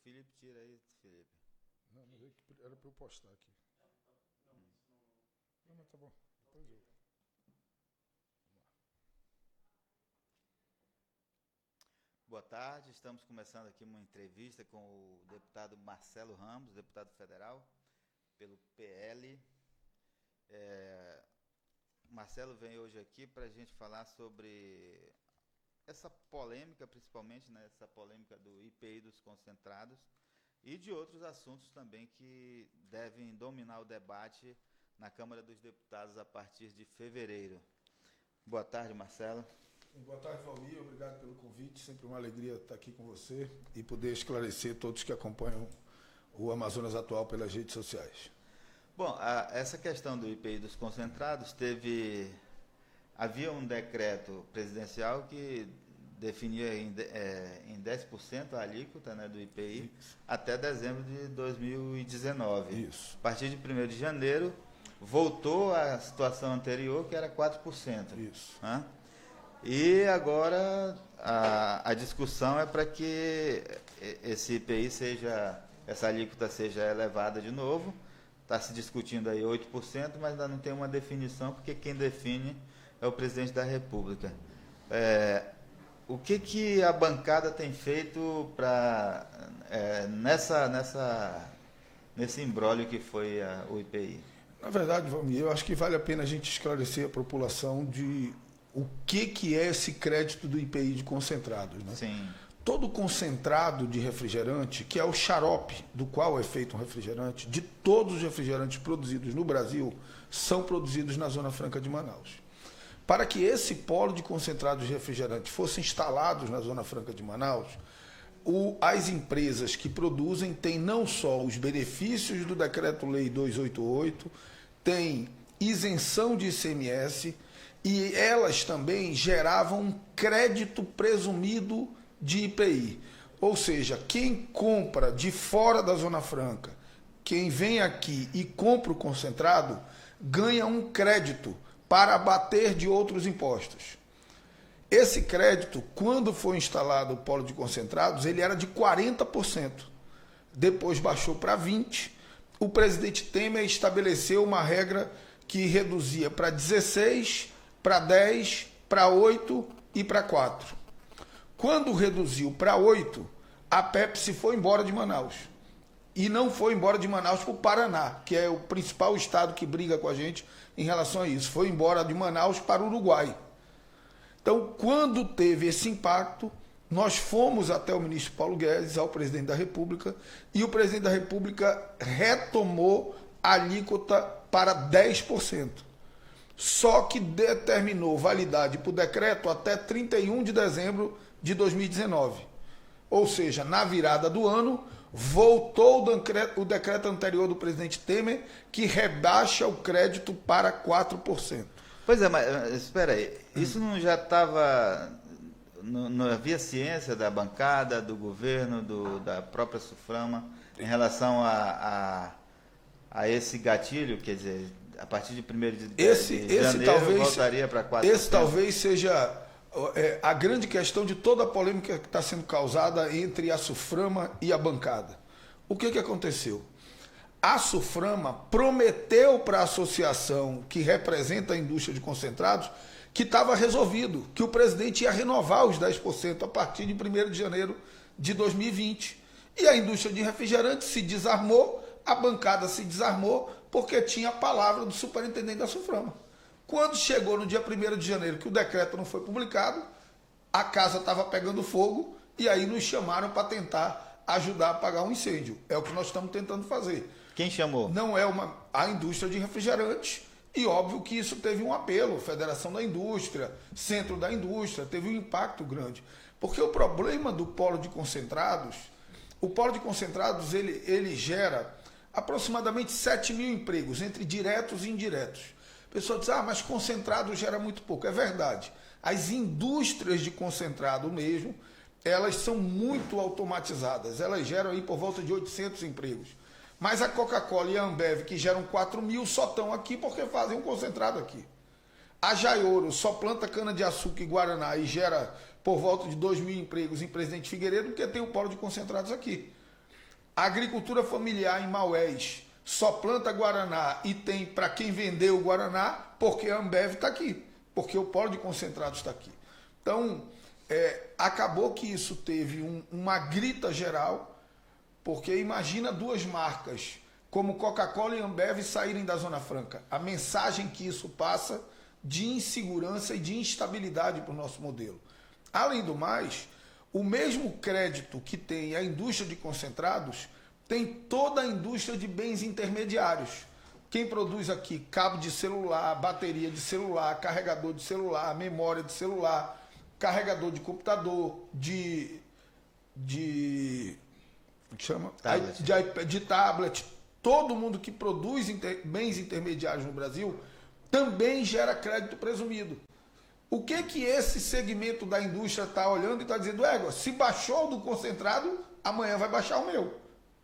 Felipe, tira aí, Felipe. Não, mas era para eu postar aqui. Não, mas tá bom. Depois eu. Boa tarde, estamos começando aqui uma entrevista com o deputado Marcelo Ramos, deputado federal, pelo PL. Marcelo vem hoje aqui para a gente falar sobre essa polêmica, principalmente, né, essa polêmica do IPI dos concentrados e de outros assuntos também que devem dominar o debate na Câmara dos Deputados a partir de fevereiro. Boa tarde, Marcelo. Boa tarde, Valmir. Obrigado pelo convite. Sempre uma alegria estar aqui com você e poder esclarecer todos que acompanham o Amazonas Atual pelas redes sociais. Bom, essa questão do IPI dos concentrados havia um decreto presidencial que definia em 10% a alíquota, né, do IPI até dezembro de 2019. Isso. A partir de 1º de janeiro, voltou à situação anterior, que era 4%. Isso. Né? E agora a discussão é para que esse IPI essa alíquota seja elevada de novo. Está se discutindo aí 8%, mas ainda não tem uma definição, porque quem define é o presidente da República. O que a bancada tem feito para nesse imbróglio que foi o IPI? Na verdade, Valmir, eu acho que vale a pena a gente esclarecer a população de o que é esse crédito do IPI de concentrados, né? Sim. Todo concentrado de refrigerante, que é o xarope do qual é feito um refrigerante, de todos os refrigerantes produzidos no Brasil, são produzidos na Zona Franca de Manaus. Para que esse polo de concentrados de refrigerante fosse instalado na Zona Franca de Manaus, as empresas que produzem têm não só os benefícios do Decreto-Lei 288, têm isenção de ICMS, e elas também geravam um crédito presumido de IPI. Ou seja, quem compra de fora da Zona Franca, quem vem aqui e compra o concentrado, ganha um crédito para abater de outros impostos. Esse crédito, quando foi instalado o polo de concentrados, ele era de 40%. Depois baixou para 20%. O presidente Temer estabeleceu uma regra que reduzia para 16%, para 10%, para 8% e para 4%. Quando reduziu para 8%, a Pepsi foi embora de Manaus. E não foi embora de Manaus para o Paraná, que é o principal estado que briga com a gente em relação a isso. Foi embora de Manaus para o Uruguai. Então, quando teve esse impacto, nós fomos até o ministro Paulo Guedes, ao presidente da República, e o presidente da República retomou a alíquota para 10%. Só que determinou validade para o decreto até 31 de dezembro de 2019. Ou seja, na virada do ano, voltou o decreto anterior do presidente Temer, que rebaixa o crédito para 4%. Pois é, mas espera aí, isso não já estava... Não havia ciência da bancada, do governo, da própria Suframa, em relação a esse gatilho, quer dizer, a partir de 1º de janeiro talvez, voltaria para 4%? Esse talvez seja a grande questão de toda a polêmica que está sendo causada entre a Suframa e a bancada. O que aconteceu? A Suframa prometeu para a associação que representa a indústria de concentrados que estava resolvido, que o presidente ia renovar os 10% a partir de 1º de janeiro de 2020. E a indústria de refrigerantes se desarmou, a bancada se desarmou, porque tinha a palavra do superintendente da Suframa. Quando chegou no dia 1º de janeiro, que o decreto não foi publicado, a casa estava pegando fogo e aí nos chamaram para tentar ajudar a apagar um incêndio. É o que nós estamos tentando fazer. Quem chamou? Não é a indústria de refrigerantes. E óbvio que isso teve um apelo, Federação da Indústria, Centro da Indústria, teve um impacto grande. Porque o problema do polo de concentrados, o polo de concentrados ele gera aproximadamente 7 mil empregos, entre diretos e indiretos. A pessoa diz, mas concentrado gera muito pouco. É verdade. As indústrias de concentrado mesmo, elas são muito automatizadas. Elas geram aí por volta de 800 empregos. Mas a Coca-Cola e a Ambev, que geram 4 mil, só estão aqui porque fazem um concentrado aqui. A Jaioro só planta cana-de-açúcar e Guaraná e gera por volta de 2 mil empregos em Presidente Figueiredo, porque tem o polo de concentrados aqui. A agricultura familiar em Maués só planta Guaraná e tem para quem vender o Guaraná porque a Ambev está aqui, porque o polo de concentrados está aqui. Então, acabou que isso teve uma grita geral, porque imagina duas marcas como Coca-Cola e Ambev saírem da Zona Franca. A mensagem que isso passa de insegurança e de instabilidade para o nosso modelo. Além do mais, o mesmo crédito que tem a indústria de concentrados tem toda a indústria de bens intermediários. Quem produz aqui cabo de celular, bateria de celular, carregador de celular, memória de celular, carregador de computador, de tablet, todo mundo que produz bens intermediários no Brasil também gera crédito presumido. O que esse segmento da indústria está olhando e está dizendo, se baixou do concentrado, amanhã vai baixar o meu.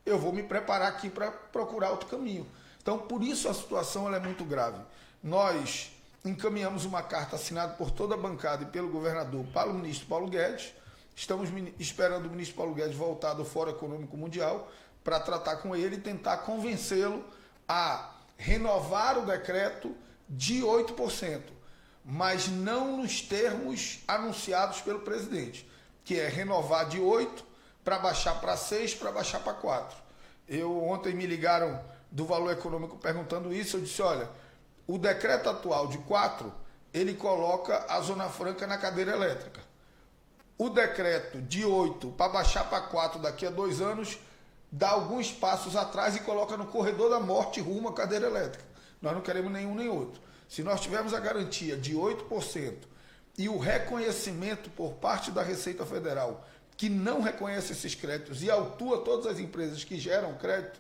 Eu vou me preparar aqui para procurar outro caminho. Então, por isso a situação ela é muito grave. Nós encaminhamos uma carta assinada por toda a bancada e pelo governador para o ministro Paulo Guedes. Estamos esperando o ministro Paulo Guedes voltar do Fórum Econômico Mundial para tratar com ele e tentar convencê-lo a renovar o decreto de 8%, mas não nos termos anunciados pelo presidente, que é renovar de 8% para baixar para 6%, para baixar para 4%. Ontem me ligaram do Valor Econômico perguntando isso, eu disse, olha, o decreto atual de 4%, ele coloca a Zona Franca na cadeira elétrica. O decreto de 8% para baixar para 4% daqui a 2 anos, dá alguns passos atrás e coloca no corredor da morte rumo à cadeira elétrica. Nós não queremos nenhum nem outro. Se nós tivermos a garantia de 8% e o reconhecimento por parte da Receita Federal, que não reconhece esses créditos e autua todas as empresas que geram crédito,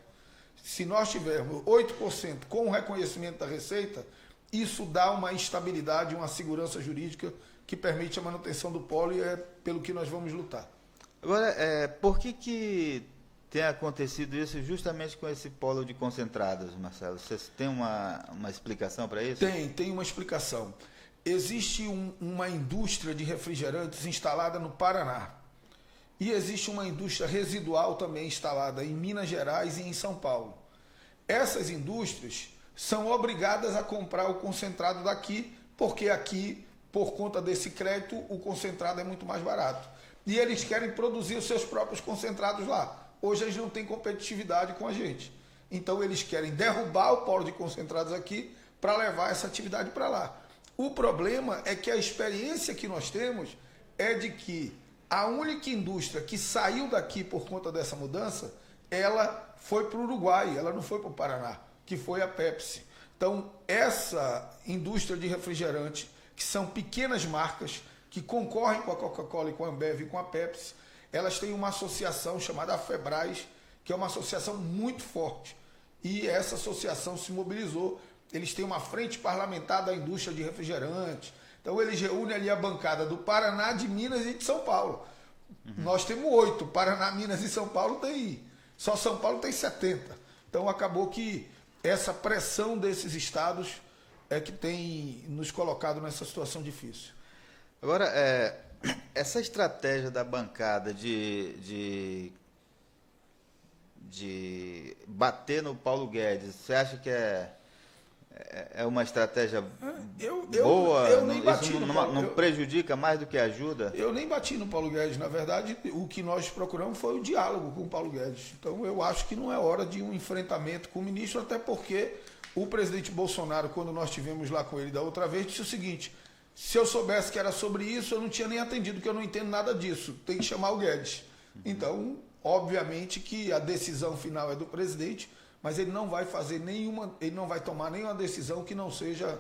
se nós tivermos 8% com o reconhecimento da Receita, isso dá uma estabilidade, uma segurança jurídica que permite a manutenção do polo e é pelo que nós vamos lutar. Agora, por que tem acontecido isso justamente com esse polo de concentrados, Marcelo? Você tem uma explicação para isso? Tem uma explicação. Existe uma indústria de refrigerantes instalada no Paraná. E existe uma indústria residual também instalada em Minas Gerais e em São Paulo. Essas indústrias são obrigadas a comprar o concentrado daqui, porque aqui, por conta desse crédito, o concentrado é muito mais barato. E eles querem produzir os seus próprios concentrados lá. Hoje eles não têm competitividade com a gente. Então eles querem derrubar o polo de concentrados aqui para levar essa atividade para lá. O problema é que a experiência que nós temos é de que a única indústria que saiu daqui por conta dessa mudança, ela foi para o Uruguai, ela não foi para o Paraná, que foi a Pepsi. Então, essa indústria de refrigerante, que são pequenas marcas, que concorrem com a Coca-Cola e com a Ambev e com a Pepsi, elas têm uma associação chamada FEBRAS, que é uma associação muito forte. E essa associação se mobilizou. Eles têm uma frente parlamentar da indústria de refrigerante. Então, eles reúnem ali a bancada do Paraná, de Minas e de São Paulo. Nós temos 8. Paraná, Minas e São Paulo tem... Só São Paulo tem 70. Então, acabou que essa pressão desses estados é que tem nos colocado nessa situação difícil. Agora, essa estratégia da bancada de bater no Paulo Guedes, você acha que é uma estratégia boa? Eu nem bati isso não prejudica mais do que ajuda? Eu nem bati no Paulo Guedes. Na verdade, o que nós procuramos foi o diálogo com o Paulo Guedes. Então, eu acho que não é hora de um enfrentamento com o ministro, até porque o presidente Bolsonaro, quando nós estivemos lá com ele da outra vez, disse o seguinte: se eu soubesse que era sobre isso, eu não tinha nem atendido, porque eu não entendo nada disso. Tem que chamar o Guedes. Então, obviamente que a decisão final é do presidente, mas ele não vai fazer ele não vai tomar nenhuma decisão que não seja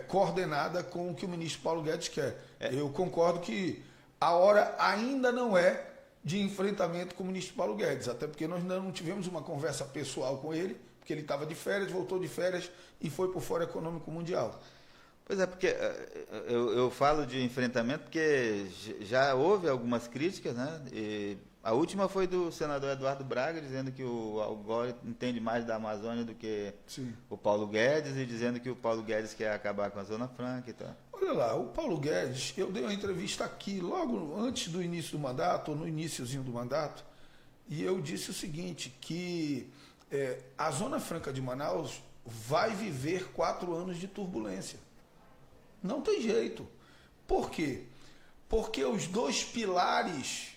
coordenada com o que o ministro Paulo Guedes quer. Eu concordo que a hora ainda não é de enfrentamento com o ministro Paulo Guedes, até porque nós ainda não tivemos uma conversa pessoal com ele, porque ele estava de férias, voltou de férias e foi para o Fórum Econômico Mundial. Pois é, porque eu falo de enfrentamento porque já houve algumas críticas, né? E a última foi do senador Eduardo Braga, dizendo que o Algor entende mais da Amazônia do que o Paulo Guedes, e dizendo que o Paulo Guedes quer acabar com a Zona Franca e tal. Olha lá, o Paulo Guedes, eu dei uma entrevista aqui logo antes do início do mandato, ou no iniciozinho do mandato, e eu disse o seguinte, que a Zona Franca de Manaus vai viver 4 anos de turbulência. Não tem jeito. Por quê? Porque os 2 pilares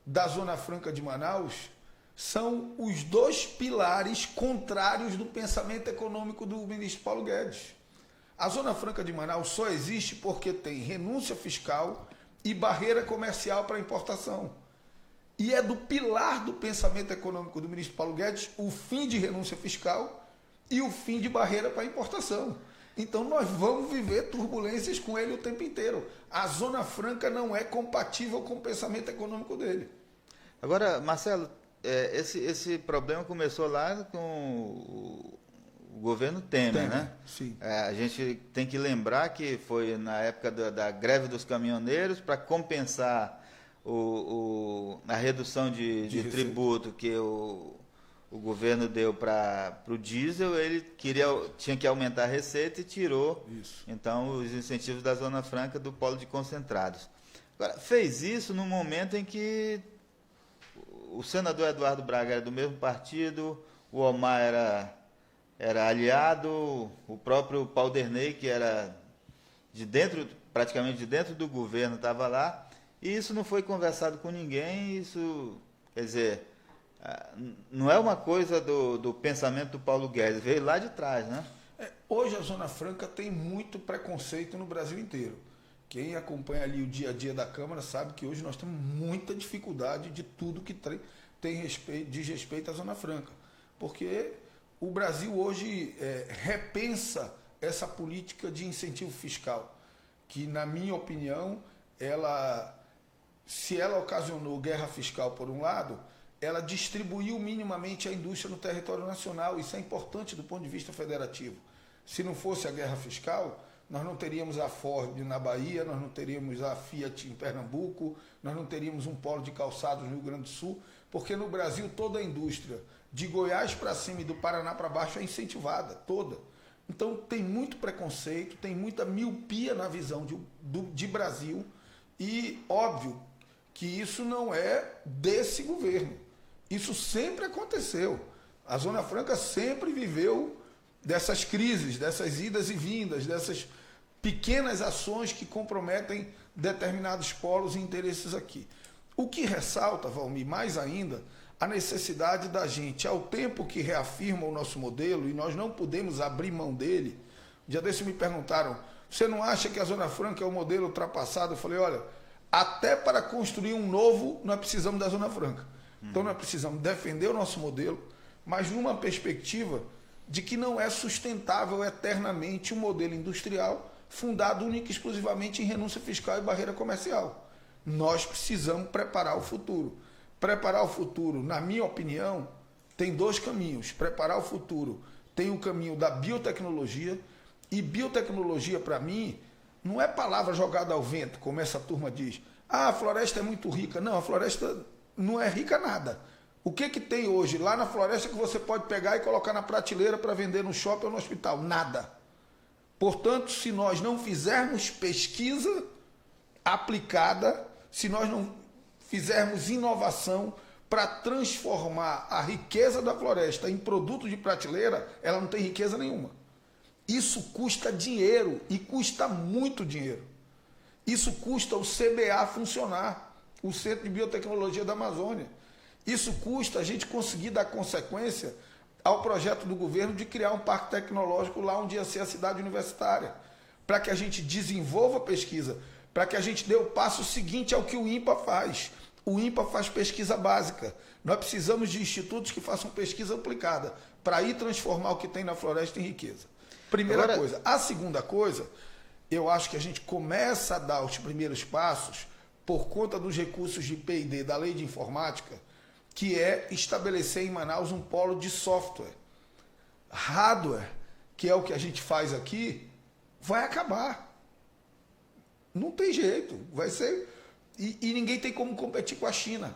da Zona Franca de Manaus são os 2 pilares contrários do pensamento econômico do ministro Paulo Guedes. A Zona Franca de Manaus só existe porque tem renúncia fiscal e barreira comercial para importação. E é do pilar do pensamento econômico do ministro Paulo Guedes o fim de renúncia fiscal e o fim de barreira para importação. Então nós vamos viver turbulências com ele o tempo inteiro. A Zona Franca não é compatível com o pensamento econômico dele. Agora, Marcelo, esse problema começou lá com o governo Temer, né? Sim. A gente tem que lembrar que foi na época da greve dos caminhoneiros para compensar a redução de tributo que o governo deu para o diesel, ele tinha que aumentar a receita e tirou, então, os incentivos da Zona Franca do polo de concentrados. Agora, fez isso no momento em que o senador Eduardo Braga era do mesmo partido, o Omar era aliado, o próprio Paulderney, que era praticamente de dentro do governo, estava lá, e isso não foi conversado com ninguém, isso, quer dizer, não é uma coisa do pensamento do Paulo Guedes, veio lá de trás, né? Hoje a Zona Franca tem muito preconceito no Brasil inteiro. Quem acompanha ali o dia a dia da Câmara sabe que hoje nós temos muita dificuldade de tudo que diz respeito à Zona Franca. Porque o Brasil hoje repensa essa política de incentivo fiscal, que, na minha opinião, se ela ocasionou guerra fiscal por um lado, ela distribuiu minimamente a indústria no território nacional. Isso é importante do ponto de vista federativo. Se não fosse a guerra fiscal, nós não teríamos a Ford na Bahia, nós não teríamos a Fiat em Pernambuco, nós não teríamos um polo de calçados no Rio Grande do Sul, porque no Brasil toda a indústria, de Goiás para cima e do Paraná para baixo, é incentivada, toda. Então tem muito preconceito, tem muita miopia na visão de Brasil, e óbvio que isso não é desse governo. Isso sempre aconteceu. A Zona Franca sempre viveu dessas crises, dessas idas e vindas, dessas pequenas ações que comprometem determinados polos e interesses aqui. O que ressalta, Valmir, mais ainda, a necessidade da gente, ao tempo que reafirma o nosso modelo, e nós não podemos abrir mão dele. Um dia desses me perguntaram, você não acha que a Zona Franca é um modelo ultrapassado? Eu falei, olha, até para construir um novo, nós precisamos da Zona Franca. Então nós precisamos defender o nosso modelo, mas numa perspectiva de que não é sustentável eternamente um modelo industrial fundado única e exclusivamente em renúncia fiscal e barreira comercial. Nós precisamos preparar o futuro. Preparar o futuro, na minha opinião, tem 2 caminhos. Preparar o futuro tem o caminho da biotecnologia, e biotecnologia, para mim, não é palavra jogada ao vento, como essa turma diz. A floresta é muito rica. Não, a floresta não é rica nada. O que tem hoje lá na floresta que você pode pegar e colocar na prateleira para vender no shopping ou no hospital? Nada. Portanto, se nós não fizermos pesquisa aplicada, se nós não fizermos inovação para transformar a riqueza da floresta em produto de prateleira, ela não tem riqueza nenhuma. Isso custa dinheiro, e custa muito dinheiro. Isso custa o CBA funcionar, o Centro de Biotecnologia da Amazônia. Isso custa a gente conseguir dar consequência ao projeto do governo de criar um parque tecnológico lá onde ia ser a cidade universitária, para que a gente desenvolva pesquisa, para que a gente dê o passo seguinte ao que o INPA faz. O INPA faz pesquisa básica. Nós precisamos de institutos que façam pesquisa aplicada para ir transformar o que tem na floresta em riqueza. Primeira coisa. A segunda coisa, eu acho que a gente começa a dar os primeiros passos por conta dos recursos de P&D da Lei de Informática, que é estabelecer em Manaus um polo de software. Hardware, que é o que a gente faz aqui, vai acabar. Não tem jeito. Vai ser... E ninguém tem como competir com a China.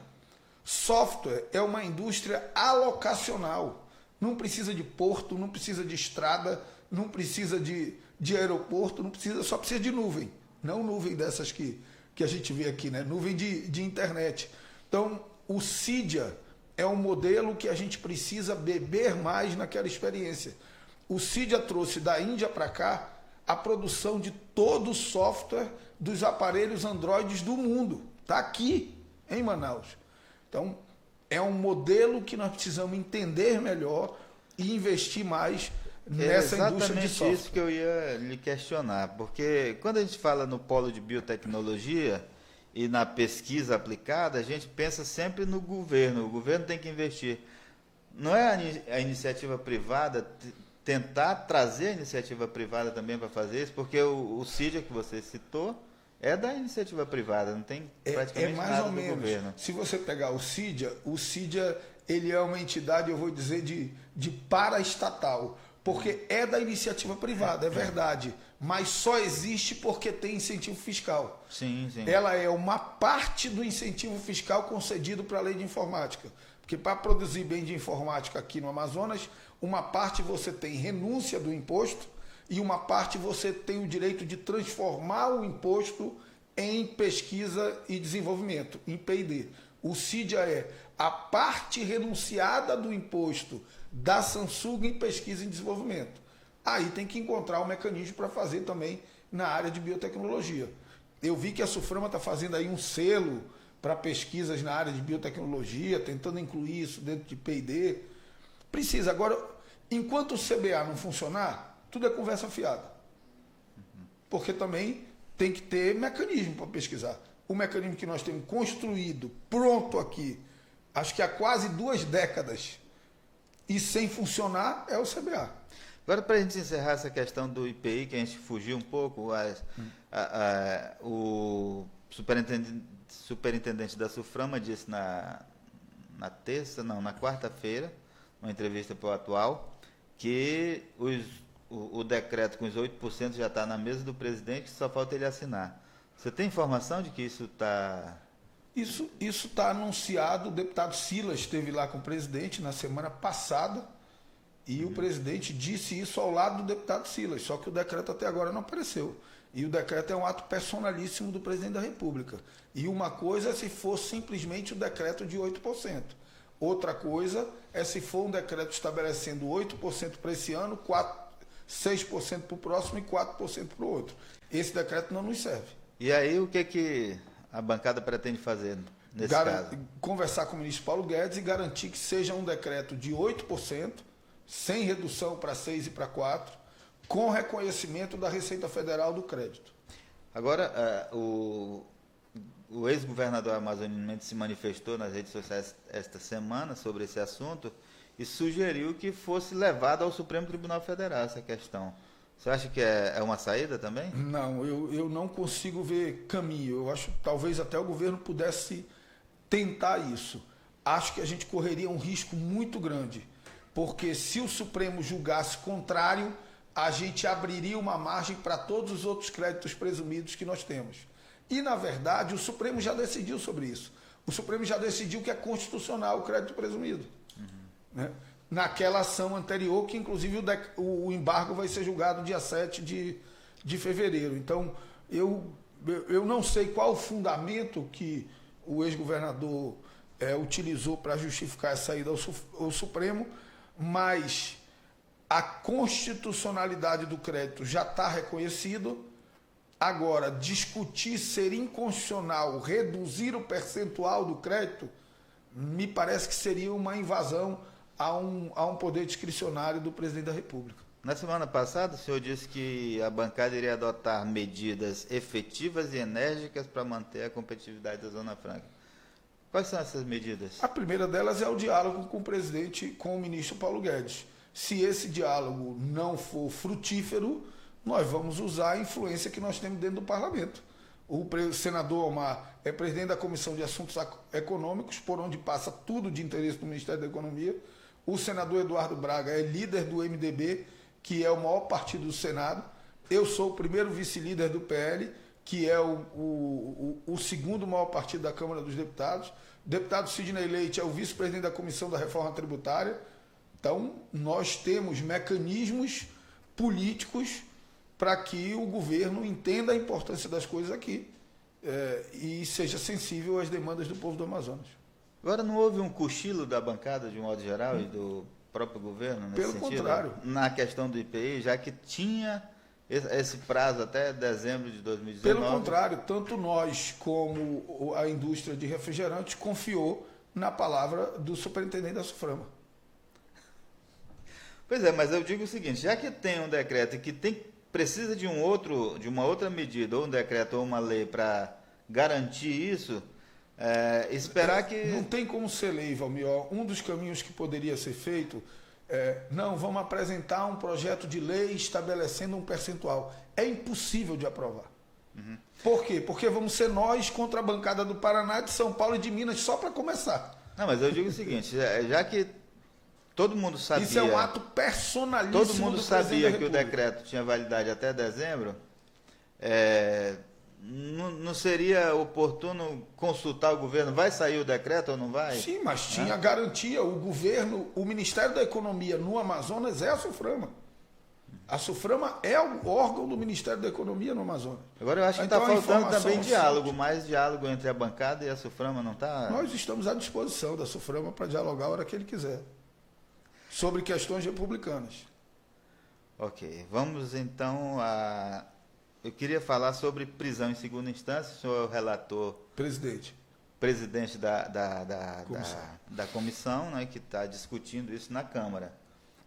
Software é uma indústria alocacional. Não precisa de porto, não precisa de estrada, não precisa de aeroporto, só precisa de nuvem. Não nuvem dessas que a gente vê aqui, né? Nuvem de internet. Então, o Cydia é um modelo que a gente precisa beber mais naquela experiência. O Cydia trouxe da Índia para cá a produção de todo o software dos aparelhos Androids do mundo. Está aqui, em Manaus. Então, é um modelo que nós precisamos entender melhor e investir mais nessa indústria de software. É exatamente isso que eu ia lhe questionar, porque quando a gente fala no polo de biotecnologia e na pesquisa aplicada, a gente pensa sempre no governo. O governo tem que investir. Não é a iniciativa privada tentar trazer a iniciativa privada também para fazer isso, porque o Cydia que você citou é da iniciativa privada, não tem praticamente mais nada ou menos do governo. Se você pegar o Cydia ele é uma entidade, eu vou dizer, de paraestatal, porque é da iniciativa privada, é verdade, mas só existe porque tem incentivo fiscal. Sim, sim. Ela é uma parte do incentivo fiscal concedido para a lei de informática. Porque para produzir bem de informática aqui no Amazonas, uma parte você tem renúncia do imposto e uma parte você tem o direito de transformar o imposto em pesquisa e desenvolvimento, em P&D. O Cydia é a parte renunciada do imposto da Samsung em pesquisa e desenvolvimento. Aí tem que encontrar um mecanismo para fazer também na área de biotecnologia. Eu vi que a Suframa está fazendo aí um selo para pesquisas na área de biotecnologia, tentando incluir isso dentro de P&D. Precisa. Agora, enquanto o CBA não funcionar, tudo é conversa fiada. Porque também tem que ter mecanismo para pesquisar. O mecanismo que nós temos construído, pronto aqui, acho que há quase 2 décadas, e sem funcionar, é o CBA. Agora, para a gente encerrar essa questão do IPI, que a gente fugiu um pouco, o superintendente da Suframa disse na quarta-feira, numa entrevista para o Atual, que o decreto com os 8% já está na mesa do presidente, só falta ele assinar. Você tem informação de que isso está... Isso está anunciado. O deputado Silas esteve lá com o presidente na semana passada e o presidente disse isso ao lado do deputado Silas, só que o decreto até agora não apareceu. E o decreto é um ato personalíssimo do presidente da República. E uma coisa é se for simplesmente o decreto de 8%. Outra coisa é se for um decreto estabelecendo 8% para esse ano, 6% para o próximo e 4% para o outro. Esse decreto não nos serve. E aí o que a bancada pretende fazer nesse caso? Conversar com o ministro Paulo Guedes e garantir que seja um decreto de 8%, sem redução para 6% e para 4%, com reconhecimento da Receita Federal do crédito. Agora, o ex-governador Amazônio Mendes se manifestou nas redes sociais esta semana sobre esse assunto e sugeriu que fosse levado ao Supremo Tribunal Federal essa questão. Você acha que é uma saída também? Não, eu não consigo ver caminho. Eu acho que talvez até o governo pudesse tentar isso. Acho que a gente correria um risco muito grande, porque se o Supremo julgasse contrário, a gente abriria uma margem para todos os outros créditos presumidos que nós temos. E, na verdade, o Supremo já decidiu sobre isso. O Supremo já decidiu que é constitucional o crédito presumido. Né? Naquela ação anterior, que inclusive o embargo vai ser julgado dia 7 de fevereiro. Então, eu não sei qual o fundamento que o ex-governador utilizou para justificar essa ida ao Supremo, mas a constitucionalidade do crédito já está reconhecido. Agora, discutir ser inconstitucional, reduzir o percentual do crédito, me parece que seria uma invasão a um poder discricionário do presidente da República. Na semana passada, o senhor disse que a bancada iria adotar medidas efetivas e enérgicas para manter a competitividade da Zona Franca. Quais são essas medidas? A primeira delas é o diálogo com o presidente, com o ministro Paulo Guedes. Se esse diálogo não for frutífero, nós vamos usar a influência que nós temos dentro do parlamento. O senador Omar é presidente da Comissão de Assuntos Econômicos, por onde passa tudo de interesse do Ministério da Economia. O senador Eduardo Braga é líder do MDB, que é o maior partido do Senado. Eu sou o primeiro vice-líder do PL, que é o segundo maior partido da Câmara dos Deputados. O deputado Sidney Leite é o vice-presidente da Comissão da Reforma Tributária. Então, nós temos mecanismos políticos para que o governo entenda a importância das coisas aqui e seja sensível às demandas do povo do Amazonas. Agora, não houve um cochilo da bancada, de um modo geral, e do próprio governo, nesse Pelo sentido? contrário. Na questão do IPI, já que tinha esse prazo até dezembro de 2019. Pelo contrário, tanto nós como a indústria de refrigerantes confiou na palavra do superintendente da SUFRAMA. Pois é, mas eu digo o seguinte, já que tem um decreto que precisa de uma outra medida, ou um decreto ou uma lei para garantir isso, esperar que... Não tem como ser lei, Valmir. Um dos caminhos que poderia ser feito não, vamos apresentar um projeto de lei estabelecendo um percentual. É impossível de aprovar. Uhum. Por quê? Porque vamos ser nós contra a bancada do Paraná, de São Paulo e de Minas, só para começar. Não, mas eu digo o seguinte, já que todo mundo sabia... Isso é um ato personalíssimo todo mundo sabia que o decreto tinha validade até dezembro, não seria oportuno consultar o governo? Vai sair o decreto ou não vai? Sim, mas tinha garantia. O governo, o Ministério da Economia no Amazonas é a SUFRAMA. A SUFRAMA é o órgão do Ministério da Economia no Amazonas. Agora eu acho que está faltando também diálogo, mais diálogo entre a bancada e a SUFRAMA, não está? Nós estamos à disposição da SUFRAMA para dialogar a hora que ele quiser. Sobre questões republicanas. Ok, vamos então a... Eu queria falar sobre prisão em segunda instância. O senhor é o relator... Presidente da comissão, né, que está discutindo isso na Câmara.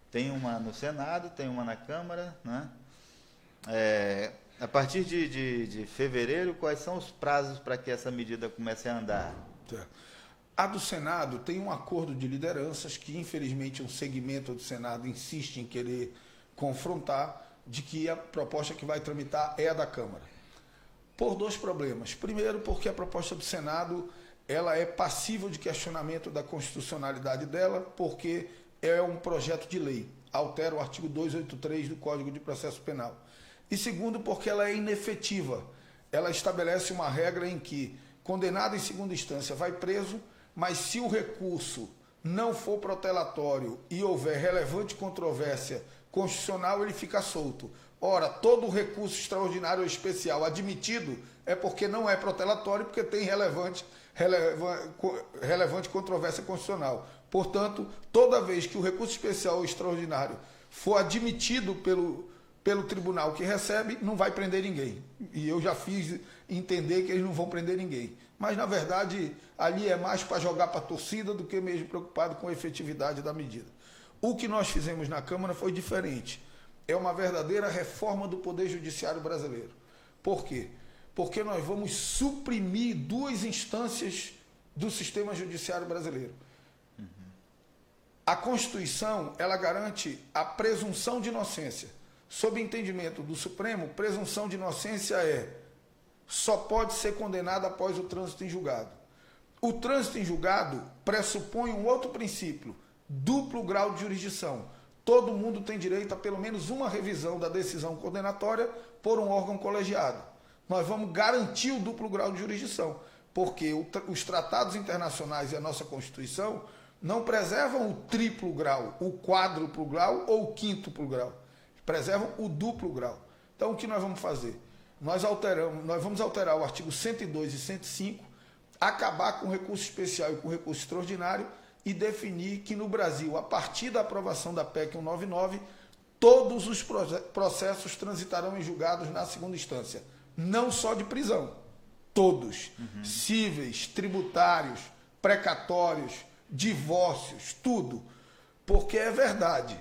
Tem uma no Senado, tem uma na Câmara. Né? A partir de fevereiro, quais são os prazos para que essa medida comece a andar? A do Senado tem um acordo de lideranças que, infelizmente, um segmento do Senado insiste em querer confrontar, de que a proposta que vai tramitar é a da Câmara. Por dois problemas. Primeiro, porque a proposta do Senado ela é passível de questionamento da constitucionalidade dela, porque é um projeto de lei, altera o artigo 283 do Código de Processo Penal. E segundo, porque ela é inefetiva. Ela estabelece uma regra em que condenado em segunda instância vai preso, mas se o recurso não for protelatório e houver relevante controvérsia constitucional, ele fica solto. Ora, todo recurso extraordinário ou especial admitido é porque não é protelatório, porque tem relevante controvérsia constitucional. Portanto, toda vez que o recurso especial ou extraordinário for admitido pelo tribunal que recebe, não vai prender ninguém. E eu já fiz entender que eles não vão prender ninguém. Mas, na verdade, ali é mais para jogar para a torcida do que mesmo preocupado com a efetividade da medida. O que nós fizemos na Câmara foi diferente. É uma verdadeira reforma do Poder Judiciário brasileiro. Por quê? Porque nós vamos suprimir duas instâncias do sistema judiciário brasileiro. A Constituição, ela garante a presunção de inocência. Sob entendimento do Supremo, presunção de inocência só pode ser condenado após o trânsito em julgado. O trânsito em julgado pressupõe um outro princípio, duplo grau de jurisdição. Todo mundo tem direito a pelo menos uma revisão da decisão condenatória por um órgão colegiado. Nós vamos garantir o duplo grau de jurisdição, porque os tratados internacionais e a nossa Constituição não preservam o triplo grau, o quádruplo grau ou o quíntuplo grau. Preservam o duplo grau. Então, o que nós vamos fazer? Nós vamos alterar o artigo 102 e 105, acabar com o recurso especial e com o recurso extraordinário e definir que no Brasil, a partir da aprovação da PEC 199, todos os processos transitarão em julgados na segunda instância. Não só de prisão, todos. Cíveis, tributários, precatórios, divórcios, tudo. Porque é verdade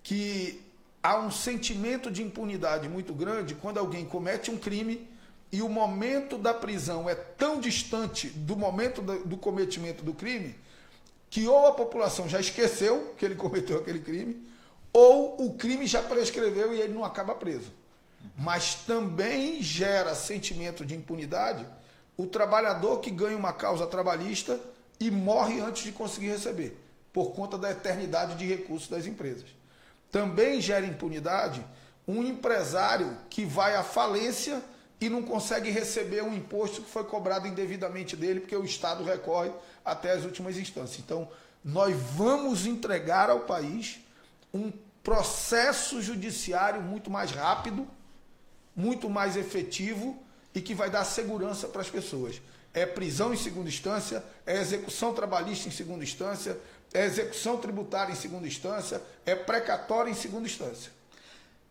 que há um sentimento de impunidade muito grande quando alguém comete um crime e o momento da prisão é tão distante do momento do cometimento do crime que ou a população já esqueceu que ele cometeu aquele crime, ou o crime já prescreveu e ele não acaba preso. Mas também gera sentimento de impunidade o trabalhador que ganha uma causa trabalhista e morre antes de conseguir receber, por conta da eternidade de recursos das empresas. Também gera impunidade um empresário que vai à falência e não consegue receber um imposto que foi cobrado indevidamente dele, porque o Estado recorre até as últimas instâncias. Então, nós vamos entregar ao país um processo judiciário muito mais rápido, muito mais efetivo e que vai dar segurança para as pessoas. é prisão em segunda instância, é execução trabalhista em segunda instância, é execução tributária em segunda instância, é precatória em segunda instância.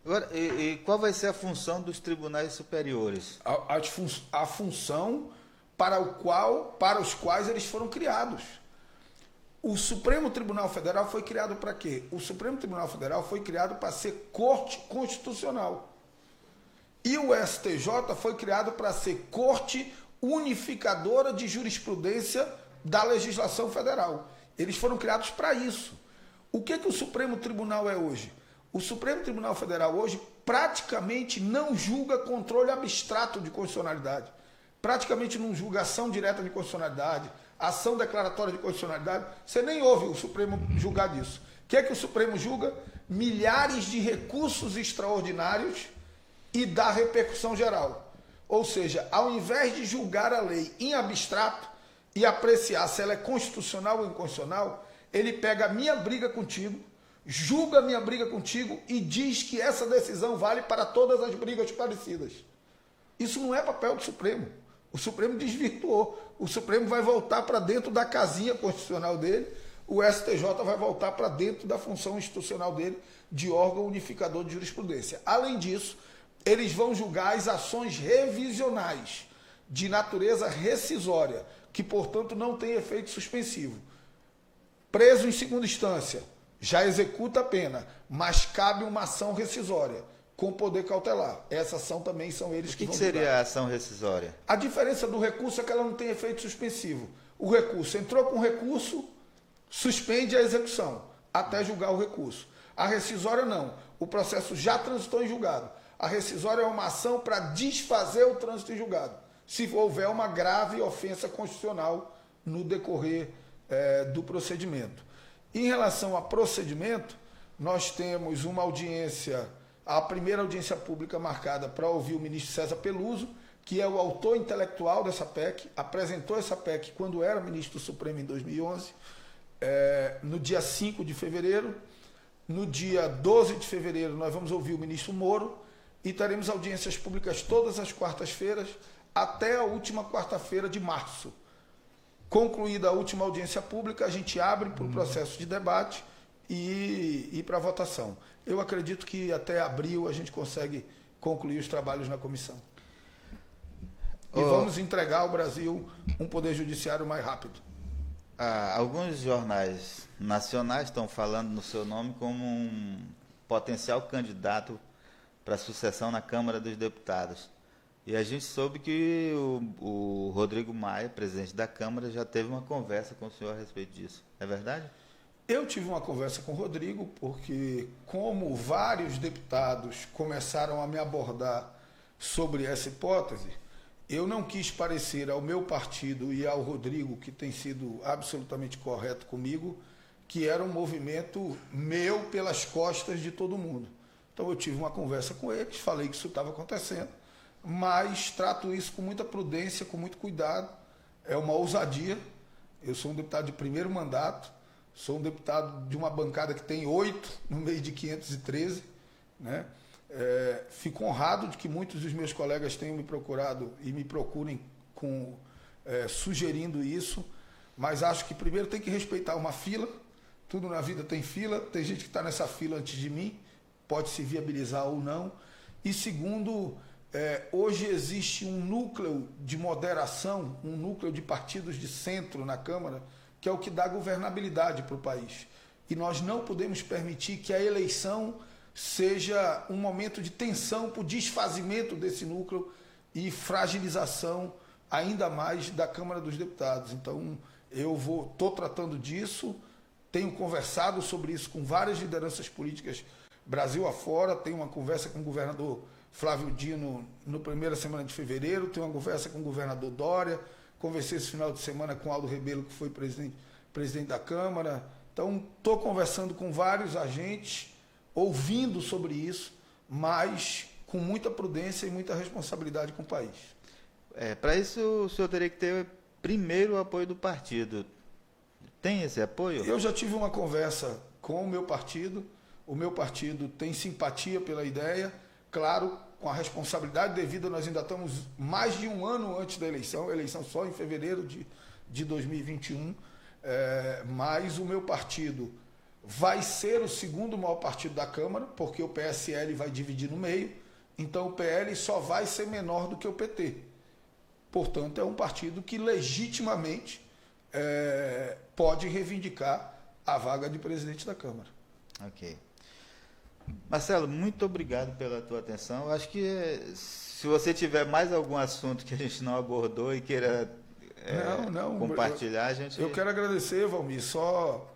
Agora, e qual vai ser a função dos tribunais superiores? A função para os quais eles foram criados. O Supremo Tribunal Federal foi criado para quê? O Supremo Tribunal Federal foi criado para ser corte constitucional. E o STJ foi criado para ser corte unificadora de jurisprudência da legislação federal. Eles foram criados para isso. O que o Supremo Tribunal é hoje? O Supremo Tribunal Federal hoje praticamente não julga controle abstrato de constitucionalidade. Praticamente não julga ação direta de constitucionalidade, ação declaratória de constitucionalidade. Você nem ouve o Supremo julgar disso. O que é que o Supremo julga? Milhares de recursos extraordinários e dá repercussão geral. Ou seja, ao invés de julgar a lei em abstrato e apreciar se ela é constitucional ou inconstitucional, ele pega a minha briga contigo, julga a minha briga contigo e diz que essa decisão vale para todas as brigas parecidas. Isso não é papel do Supremo. O Supremo desvirtuou. O Supremo vai voltar para dentro da casinha constitucional dele, o STJ vai voltar para dentro da função institucional dele de órgão unificador de jurisprudência. Além disso, eles vão julgar as ações revisionais de natureza rescisória, que, portanto, não tem efeito suspensivo. Preso em segunda instância, já executa a pena, mas cabe uma ação rescisória com poder cautelar. Essa ação também são eles que vão julgar. O que seria a ação rescisória? A diferença do recurso é que ela não tem efeito suspensivo. O recurso entrou com recurso, suspende a execução até julgar o recurso. A rescisória não. O processo já transitou em julgado. A rescisória é uma ação para desfazer o trânsito em julgado, se houver uma grave ofensa constitucional no decorrer do procedimento. Em relação a procedimento, nós temos uma audiência, a primeira audiência pública marcada para ouvir o ministro César Peluso, que é o autor intelectual dessa PEC, apresentou essa PEC quando era ministro do Supremo em 2011, no dia 5 de fevereiro. No dia 12 de fevereiro nós vamos ouvir o ministro Moro e teremos audiências públicas todas as quartas-feiras até a última quarta-feira de março. Concluída a última audiência pública, a gente abre para o processo de debate e para votação. Eu acredito que até abril a gente consegue concluir os trabalhos na comissão. E vamos entregar ao Brasil um poder judiciário mais rápido. Alguns jornais nacionais estão falando no seu nome como um potencial candidato para a sucessão na Câmara dos Deputados. E a gente soube que o Rodrigo Maia, presidente da Câmara, já teve uma conversa com o senhor a respeito disso. É verdade? Eu tive uma conversa com o Rodrigo, porque como vários deputados começaram a me abordar sobre essa hipótese, eu não quis parecer ao meu partido e ao Rodrigo, que tem sido absolutamente correto comigo, que era um movimento meu pelas costas de todo mundo. Então eu tive uma conversa com eles, falei que isso estava acontecendo, mas trato isso com muita prudência, com muito cuidado. É uma ousadia. Eu sou um deputado de primeiro mandato, sou um deputado de uma bancada que tem 8 no meio de 513, né? Fico honrado de que muitos dos meus colegas tenham me procurado e me procurem sugerindo isso, mas acho que primeiro tem que respeitar uma fila. Tudo na vida tem fila, tem gente que está nessa fila antes de mim, pode se viabilizar ou não. E segundo, hoje existe um núcleo de moderação, um núcleo de partidos de centro na Câmara, que é o que dá governabilidade para o país. E nós não podemos permitir que a eleição seja um momento de tensão para o desfazimento desse núcleo e fragilização ainda mais da Câmara dos Deputados. Então, eu estou tratando disso, tenho conversado sobre isso com várias lideranças políticas Brasil afora, tenho uma conversa com o governador Flávio Dino na primeira semana de fevereiro, tenho uma conversa com o governador Dória, conversei esse final de semana com Aldo Rebelo, que foi presidente da Câmara. Então, estou conversando com vários agentes, ouvindo sobre isso, mas com muita prudência e muita responsabilidade com o país. Para isso, o senhor teria que ter primeiro o apoio do partido. Tem esse apoio? Eu já tive uma conversa com o meu partido tem simpatia pela ideia, claro, com a responsabilidade devida, nós ainda estamos mais de um ano antes da eleição, a eleição só em fevereiro de 2021, mas o meu partido vai ser o segundo maior partido da Câmara, porque o PSL vai dividir no meio, então o PL só vai ser menor do que o PT. Portanto, é um partido que legitimamente pode reivindicar a vaga de presidente da Câmara. Ok. Marcelo, muito obrigado pela tua atenção. Eu acho que se você tiver mais algum assunto que a gente não abordou e queira compartilhar, a gente... Eu quero agradecer, Valmir, só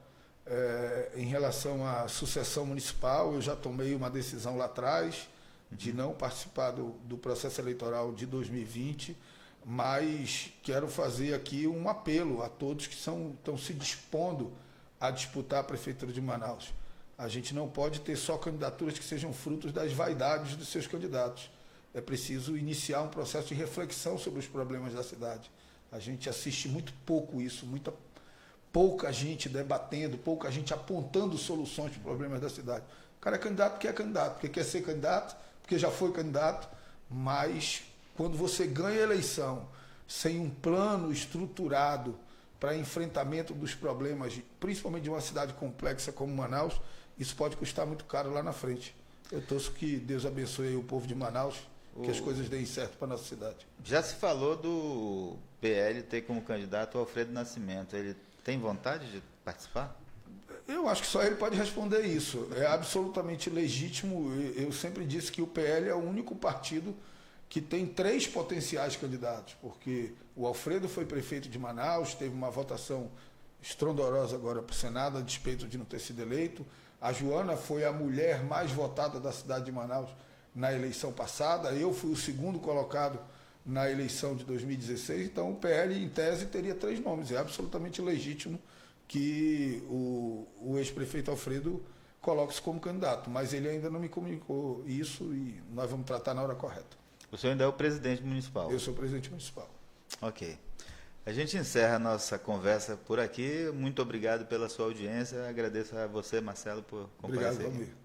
em relação à sucessão municipal, eu já tomei uma decisão lá atrás de não participar do processo eleitoral de 2020, mas quero fazer aqui um apelo a todos que estão se dispondo a disputar a Prefeitura de Manaus. A gente não pode ter só candidaturas que sejam frutos das vaidades dos seus candidatos. É preciso iniciar um processo de reflexão sobre os problemas da cidade. A gente assiste muito pouco isso, pouca gente debatendo, pouca gente apontando soluções para os problemas da cidade. O cara é candidato porque quer ser candidato, porque já foi candidato, mas quando você ganha a eleição sem um plano estruturado para enfrentamento dos problemas, principalmente de uma cidade complexa como Manaus, isso pode custar muito caro lá na frente. Eu torço que Deus abençoe o povo de Manaus, que as coisas deem certo para a nossa cidade. Já se falou do PL ter como candidato o Alfredo Nascimento. Ele tem vontade de participar? Eu acho que só ele pode responder isso. É absolutamente legítimo. Eu sempre disse que o PL é o único partido que tem 3 potenciais candidatos, porque o Alfredo foi prefeito de Manaus, teve uma votação estrondorosa agora para o Senado, a despeito de não ter sido eleito. A Joana foi a mulher mais votada da cidade de Manaus na eleição passada. Eu fui o segundo colocado na eleição de 2016. Então, o PL, em tese, teria 3 nomes. É absolutamente legítimo que o ex-prefeito Alfredo coloque-se como candidato. Mas ele ainda não me comunicou isso e nós vamos tratar na hora correta. O senhor ainda é o presidente municipal? Eu sou o presidente municipal. Ok. A gente encerra a nossa conversa por aqui. Muito obrigado pela sua audiência. Agradeço a você, Marcelo, por comparecer. Obrigado, Valmir.